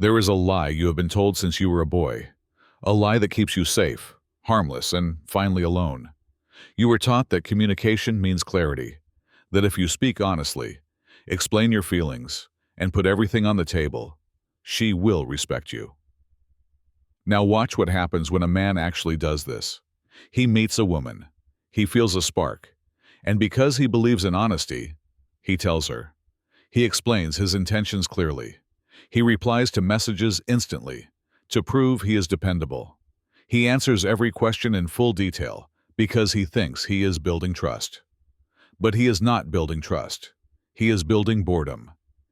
There is a lie you have been told since you were a boy, a lie that keeps you safe, harmless, and finally alone. You were taught that communication means clarity, that if you speak honestly, explain your feelings, and put everything on the table, she will respect you. Now watch what happens when a man actually does this. He meets a woman, he feels a spark, and because he believes in honesty, he tells her. He explains his intentions clearly. He replies to messages instantly, to prove he is dependable. He answers every question in full detail because he thinks he is building trust. But he is not building trust. He is building boredom.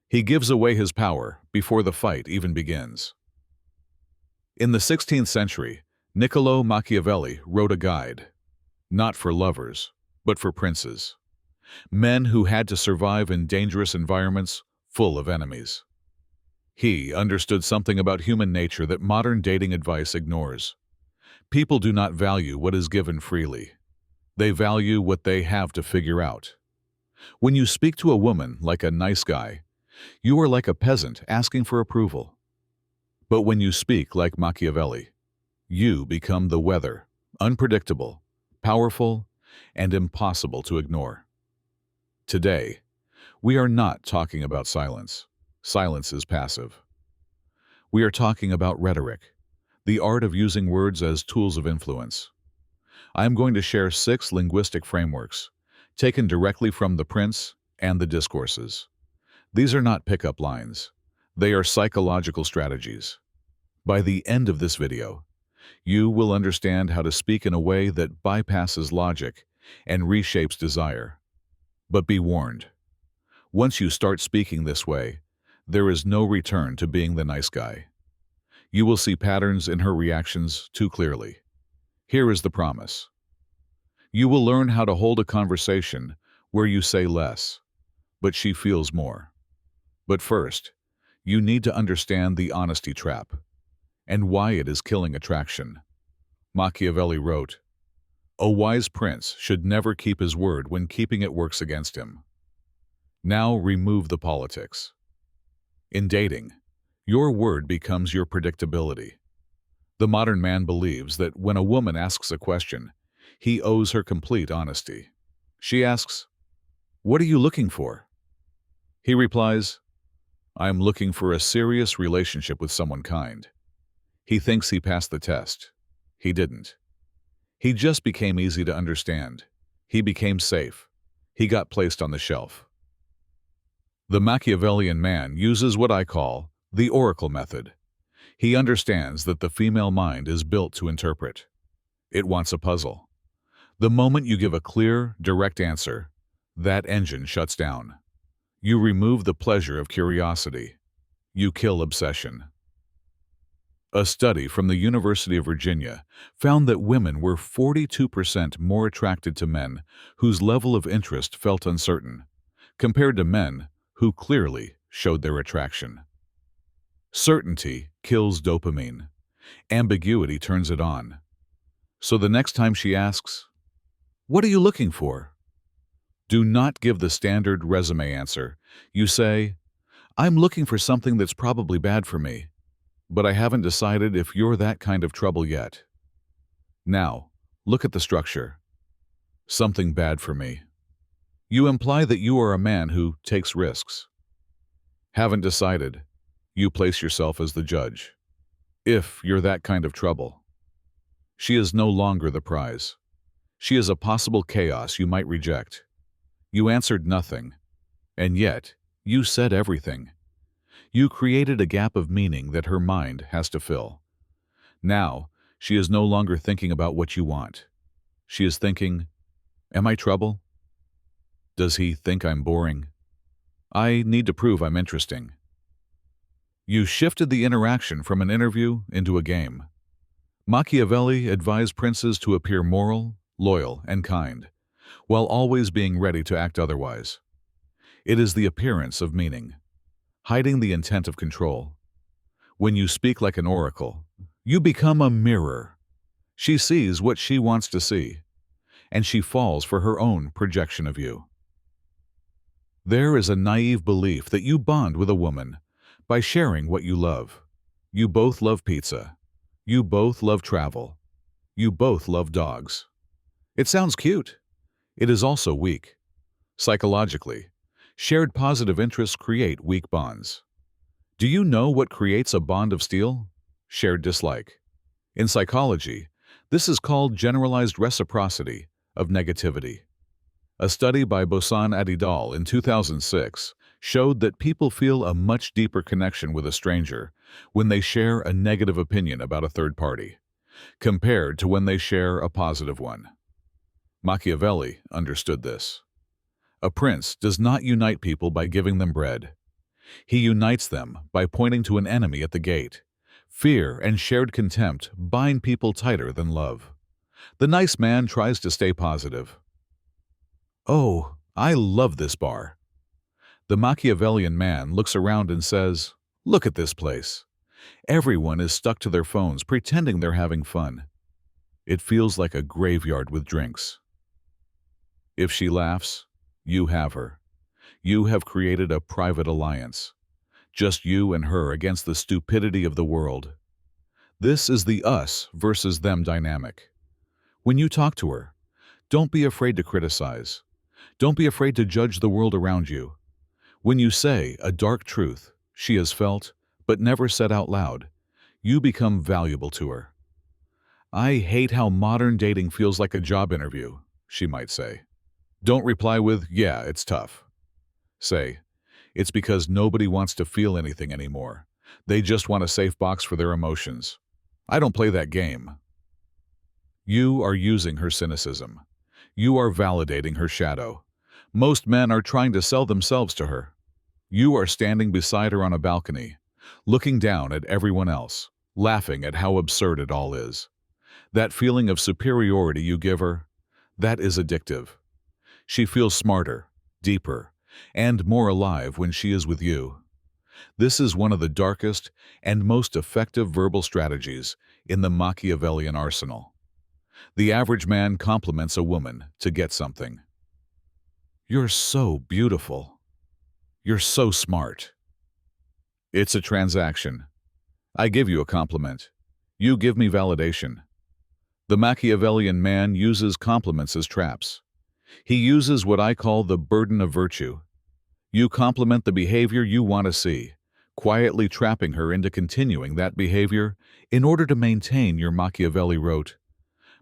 He gives away his power before the fight even begins. In the 16th century, Niccolo Machiavelli wrote a guide, not for lovers, but for princes. Men who had to survive in dangerous environments full of enemies. He understood something about human nature that modern dating advice ignores. People do not value what is given freely. They value what they have to figure out. When you speak to a woman like a nice guy, you are like a peasant asking for approval. But when you speak like Machiavelli, you become the weather, unpredictable, powerful, and impossible to ignore. Today, we are not talking about silence. Silence is passive. We are talking about rhetoric, the art of using words as tools of influence. I am going to share 6 linguistic frameworks, taken directly from The Prince and the Discourses. These are not pickup lines. They are psychological strategies. By the end of this video, you will understand how to speak in a way that bypasses logic and reshapes desire. But be warned, once you start speaking this way, there is no return to being the nice guy. You will see patterns in her reactions too clearly. Here is the promise. You will learn how to hold a conversation where you say less, but she feels more. But first, you need to understand the honesty trap and why it is killing attraction. Machiavelli wrote, "A wise prince should never keep his word when keeping it works against him." Now remove the politics. In dating, your word becomes your predictability. The modern man believes that when a woman asks a question, he owes her complete honesty. She asks, "What are you looking for?" He replies, "I am looking for a serious relationship with someone kind." He thinks he passed the test. He didn't. He just became easy to understand. He became safe. He got placed on the shelf. The Machiavellian man uses what I call the oracle method. He understands that the female mind is built to interpret. It wants a puzzle. The moment you give a clear, direct answer, that engine shuts down. You remove the pleasure of curiosity. You kill obsession. A study from the University of Virginia found that women were 42% more attracted to men whose level of interest felt uncertain, compared to men who clearly showed their attraction. Certainty kills dopamine. Ambiguity turns it on. So the next time she asks, "What are you looking for?" do not give the standard resume answer. You say, "I'm looking for something that's probably bad for me, but I haven't decided if you're that kind of trouble yet." Now, look at the structure. Something bad for me. You imply that you are a man who takes risks. Haven't decided. You place yourself as the judge. If you're that kind of trouble. She is no longer the prize. She is a possible chaos you might reject. You answered nothing, and yet you said everything. You created a gap of meaning that her mind has to fill. Now, she is no longer thinking about what you want. She is thinking, "Am I trouble? Does he think I'm boring? I need to prove I'm interesting." You shifted the interaction from an interview into a game. Machiavelli advised princes to appear moral, loyal, and kind, while always being ready to act otherwise. It is the appearance of meaning, hiding the intent of control. When you speak like an oracle, you become a mirror. She sees what she wants to see, and she falls for her own projection of you. There is a naive belief that you bond with a woman by sharing what you love. You both love pizza. You both love travel. You both love dogs. It sounds cute. It is also weak. Psychologically, shared positive interests create weak bonds. Do you know what creates a bond of steel? Shared dislike. In psychology, this is called generalized reciprocity of negativity. A study by Bosan et al. In 2006 showed that people feel a much deeper connection with a stranger when they share a negative opinion about a third party, compared to when they share a positive one. Machiavelli understood this. A prince does not unite people by giving them bread. He unites them by pointing to an enemy at the gate. Fear and shared contempt bind people tighter than love. The nice man tries to stay positive. Oh, I love this bar. The Machiavellian man looks around and says, "Look at this place. Everyone is stuck to their phones pretending they're having fun. It feels like a graveyard with drinks." If she laughs, you have her. You have created a private alliance. Just you and her against the stupidity of the world. This is the us versus them dynamic. When you talk to her, don't be afraid to criticize. Don't be afraid to judge the world around you. When you say a dark truth she has felt but never said out loud, you become valuable to her. "I hate how modern dating feels like a job interview," she might say. Don't reply with, "Yeah, it's tough." Say, "It's because nobody wants to feel anything anymore. They just want a safe box for their emotions. I don't play that game." You are using her cynicism. You are validating her shadow. Most men are trying to sell themselves to her. You are standing beside her on a balcony, looking down at everyone else, laughing at how absurd it all is. That feeling of superiority you give her, that is addictive. She feels smarter, deeper, and more alive when she is with you. This is one of the darkest and most effective verbal strategies in the Machiavellian arsenal. The average man compliments a woman to get something. "You're so beautiful. You're so smart." It's a transaction. I give you a compliment. You give me validation. The Machiavellian man uses compliments as traps. He uses what I call the burden of virtue. You compliment the behavior you want to see, quietly trapping her into continuing that behavior in order to maintain. Your Machiavelli wrote,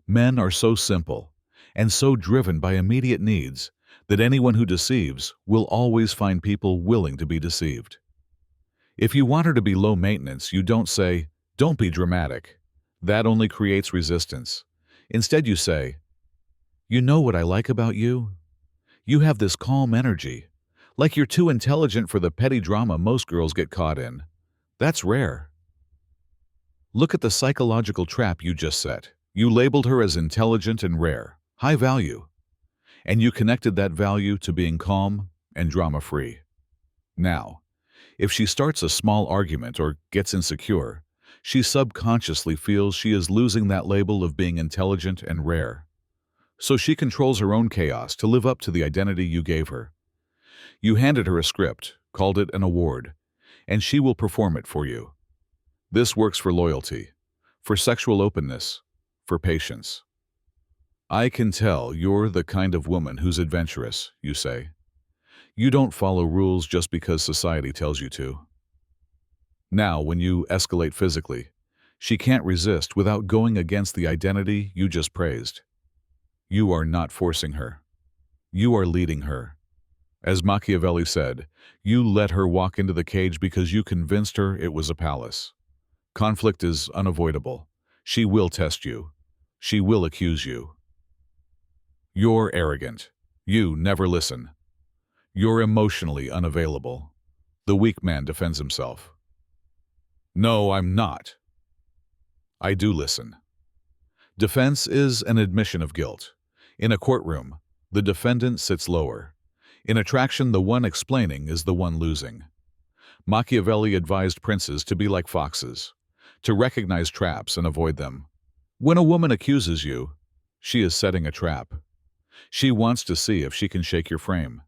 "Men are so simple and so driven by immediate needs that anyone who deceives will always find people willing to be deceived." If you want her to be low maintenance, you don't say, "Don't be dramatic." That only creates resistance. Instead you say, "You know what I like about you? You have this calm energy, like you're too intelligent for the petty drama most girls get caught in. That's rare." Look at the psychological trap you just set. You labeled her as intelligent and rare, high value, and you connected that value to being calm and drama-free. Now, if she starts a small argument or gets insecure, she subconsciously feels she is losing that label of being intelligent and rare. So she controls her own chaos to live up to the identity you gave her. You handed her a script, called it an award, and she will perform it for you. This works for loyalty, for sexual openness, for patience. "I can tell you're the kind of woman who's adventurous," you say. You don't follow rules just because society tells you to. Now, when you escalate physically, she can't resist without going against the identity you just praised. You are not forcing her. You are leading her. As Machiavelli said, you let her walk into the cage because you convinced her it was a palace. Conflict is unavoidable. She will test you. She will accuse you. You're arrogant. You never listen. You're emotionally unavailable. The weak man defends himself. "No, I'm not. I do listen." Defense is an admission of guilt. In a courtroom, the defendant sits lower. In attraction, the one explaining is the one losing. Machiavelli advised princes to be like foxes, to recognize traps and avoid them. When a woman accuses you, she is setting a trap. She wants to see if she can shake your frame.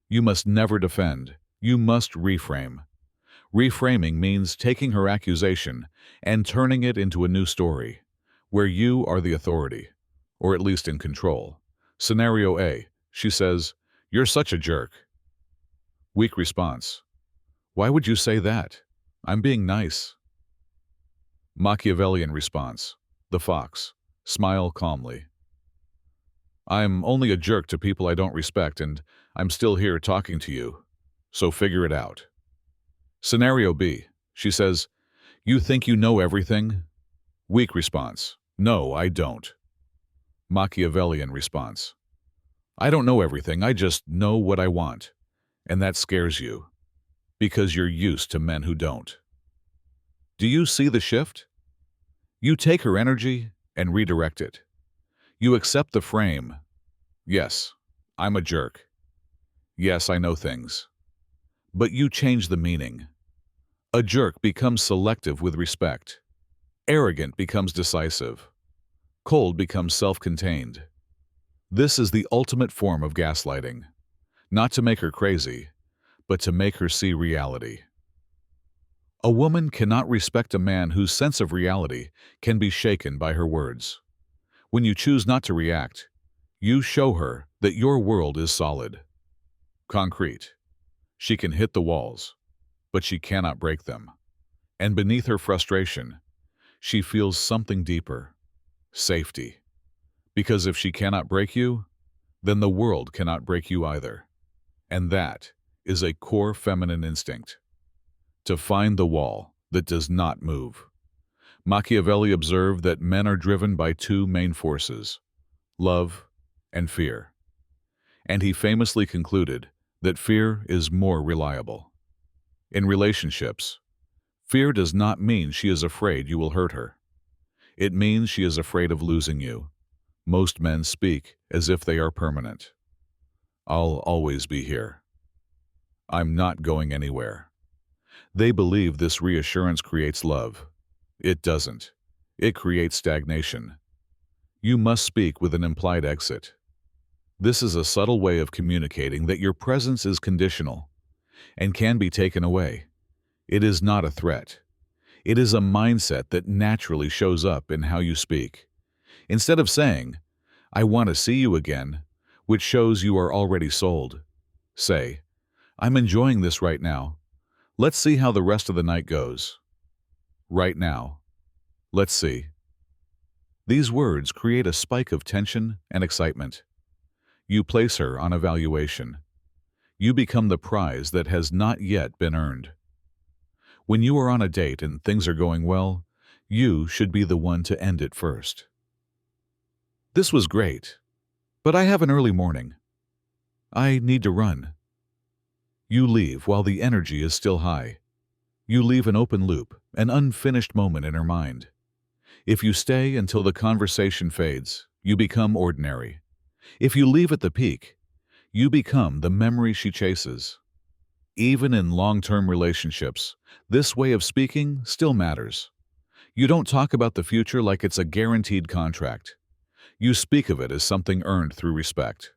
You must never defend. You must reframe. Reframing means taking her accusation and turning it into a new story, where you are the authority, or at least in control. Scenario A. She says, "You're such a jerk." Weak response. "Why would you say that? I'm being nice." Machiavellian response. The fox. Smile calmly. "I'm only a jerk to people I don't respect, and I'm still here talking to you, so figure it out." Scenario B. She says, "You think you know everything?" Weak response. "No, I don't." Machiavellian response. "I don't know everything, I just know what I want. And that scares you, because you're used to men who don't." Do you see the shift? You take her energy and redirect it. You accept the frame. Yes, I'm a jerk. Yes, I know things. But you change the meaning. A jerk becomes selective with respect. Arrogant becomes decisive. Cold becomes self-contained. This is the ultimate form of gaslighting. Not to make her crazy, but to make her see reality. A woman cannot respect a man whose sense of reality can be shaken by her words. When you choose not to react, you show her that your world is solid. Concrete. She can hit the walls, but she cannot break them. And beneath her frustration, she feels something deeper. Safety. Because if she cannot break you, then the world cannot break you either. And that is a core feminine instinct. To find the wall that does not move. Machiavelli observed that men are driven by two main forces, love and fear. And he famously concluded that fear is more reliable. In relationships, fear does not mean she is afraid you will hurt her. It means she is afraid of losing you. Most men speak as if they are permanent. "I'll always be here. I'm not going anywhere." They believe this reassurance creates love. It doesn't. It creates stagnation. You must speak with an implied exit. This is a subtle way of communicating that your presence is conditional and can be taken away. It is not a threat. It is a mindset that naturally shows up in how you speak. Instead of saying, "I want to see you again," which shows you are already sold, say, "I'm enjoying this right now. Let's see how the rest of the night goes." Right now. Let's see. These words create a spike of tension and excitement. You place her on evaluation. You become the prize that has not yet been earned. When you are on a date and things are going well, you should be the one to end it first. "This was great, but I have an early morning. I need to run." You leave while the energy is still high. You leave an open loop, an unfinished moment in her mind. If you stay until the conversation fades, you become ordinary. If you leave at the peak, you become the memory she chases. Even in long-term relationships, this way of speaking still matters. You don't talk about the future like it's a guaranteed contract. You speak of it as something earned through respect.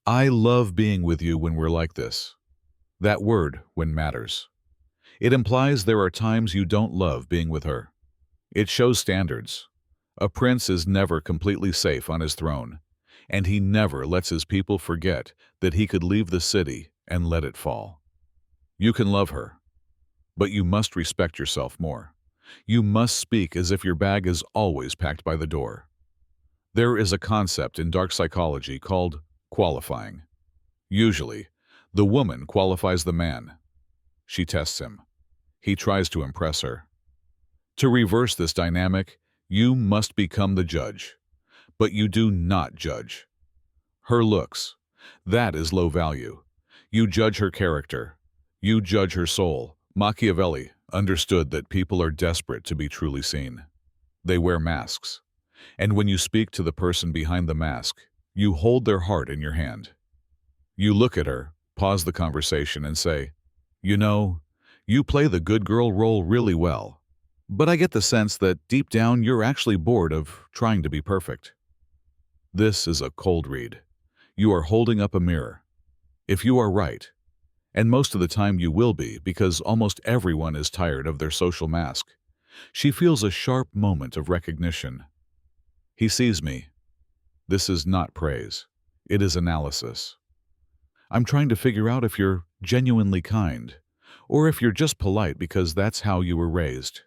"I love being with you when we're like this." That word, "when," matters. It implies there are times you don't love being with her. It shows standards. A prince is never completely safe on his throne, and he never lets his people forget that he could leave the city and let it fall. You can love her, but you must respect yourself more. You must speak as if your bag is always packed by the door. There is a concept in dark psychology called qualifying. Usually, the woman qualifies the man. She tests him. He tries to impress her. To reverse this dynamic, you must become the judge. But you do not judge. Her looks, that is low value. You judge her character. You judge her soul. Machiavelli understood that people are desperate to be truly seen. They wear masks. And when you speak to the person behind the mask, you hold their heart in your hand. You look at her, pause the conversation, and say, "You know, you play the good girl role really well, but I get the sense that deep down you're actually bored of trying to be perfect." This is a cold read. You are holding up a mirror. If you are right, And most of the time you will be, because almost everyone is tired of their social mask. She feels a sharp moment of recognition. He sees me. This is not praise. It is analysis. I'm trying to figure out if you're genuinely kind, or if you're just polite because that's how you were raised.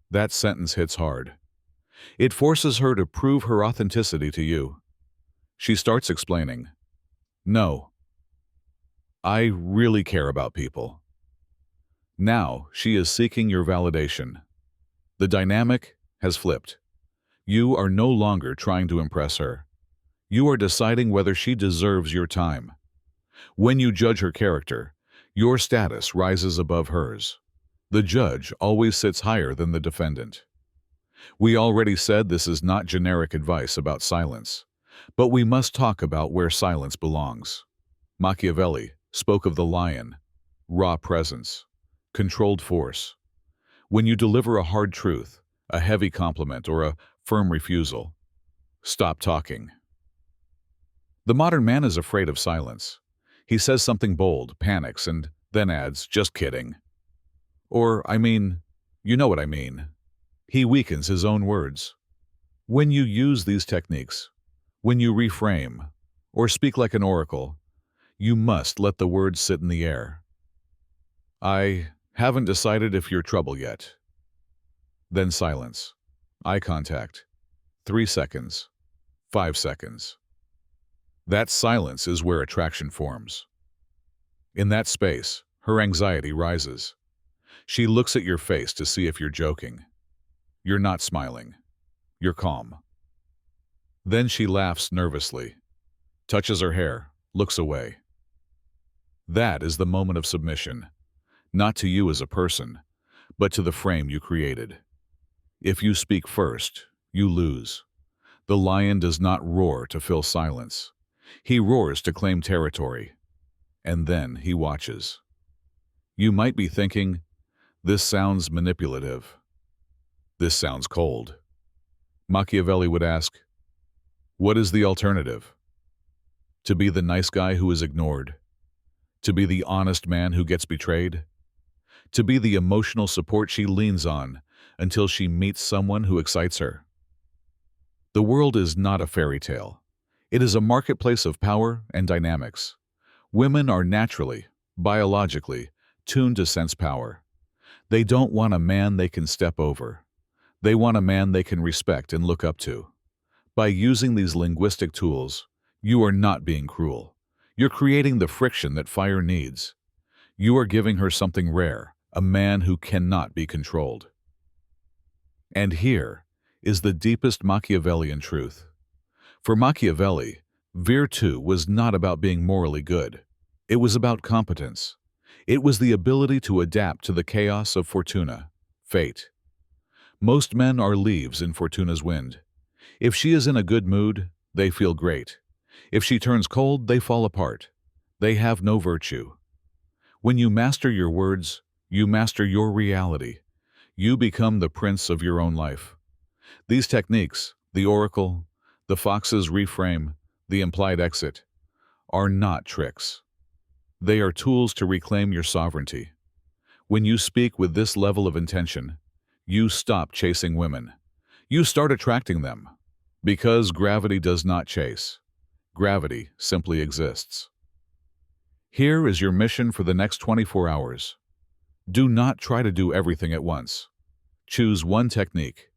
That sentence hits hard. It forces her to prove her authenticity to you. She starts explaining. No, I really care about people. Now she is seeking your validation. The dynamic has flipped. You are no longer trying to impress her. You are deciding whether she deserves your time. When you judge her character, your status rises above hers. The judge always sits higher than the defendant. We already said this is not generic advice about silence, but we must talk about where silence belongs. Machiavelli spoke of the lion, raw presence, controlled force. When you deliver a hard truth, a heavy compliment, or a firm refusal, stop talking. The modern man is afraid of silence. He says something bold, panics, and then adds, "Just kidding." Or, you know what I mean. He weakens his own words. When you use these techniques, when you reframe, or speak like an oracle, you must let the words sit in the air. I haven't decided if you're trouble yet. Then silence. Eye contact. 3 seconds. 5 seconds. That silence is where attraction forms. In that space, her anxiety rises. She looks at your face to see if you're joking. You're not smiling. You're calm. Then she laughs nervously, touches her hair, looks away. That is the moment of submission, not to you as a person, but to the frame you created. If you speak first, you lose. The lion does not roar to fill silence. He roars to claim territory. And then he watches. You might be thinking, this sounds manipulative. This sounds cold. Machiavelli would ask, what is the alternative? To be the nice guy who is ignored? To be the honest man who gets betrayed? To be the emotional support she leans on until she meets someone who excites her? The world is not a fairy tale. It is a marketplace of power and dynamics. Women are naturally, biologically, tuned to sense power. They don't want a man they can step over. They want a man they can respect and look up to. By using these linguistic tools, you are not being cruel. You're creating the friction that fire needs. You are giving her something rare, a man who cannot be controlled. And here is the deepest Machiavellian truth. For Machiavelli, virtue was not about being morally good. It was about competence. It was the ability to adapt to the chaos of fortuna, fate. Most men are leaves in Fortuna's wind. If she is in a good mood, they feel great. If she turns cold, they fall apart. They have no virtue. When you master your words, you master your reality. You become the prince of your own life. These techniques, the oracle, the fox's reframe, the implied exit, are not tricks. They are tools to reclaim your sovereignty. When you speak with this level of intention, you stop chasing women. You start attracting them. Because gravity does not chase. Gravity simply exists. Here is your mission for the next 24 hours. Do not try to do everything at once. Choose one technique.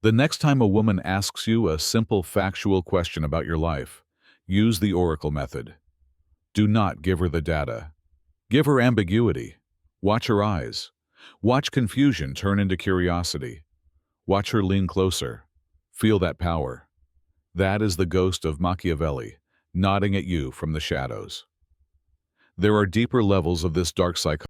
The next time a woman asks you a simple factual question about your life, use the oracle method. Do not give her the data. Give her ambiguity. Watch her eyes. Watch confusion turn into curiosity. Watch her lean closer. Feel that power. That is the ghost of Machiavelli, nodding at you from the shadows. There are deeper levels of this dark psychology.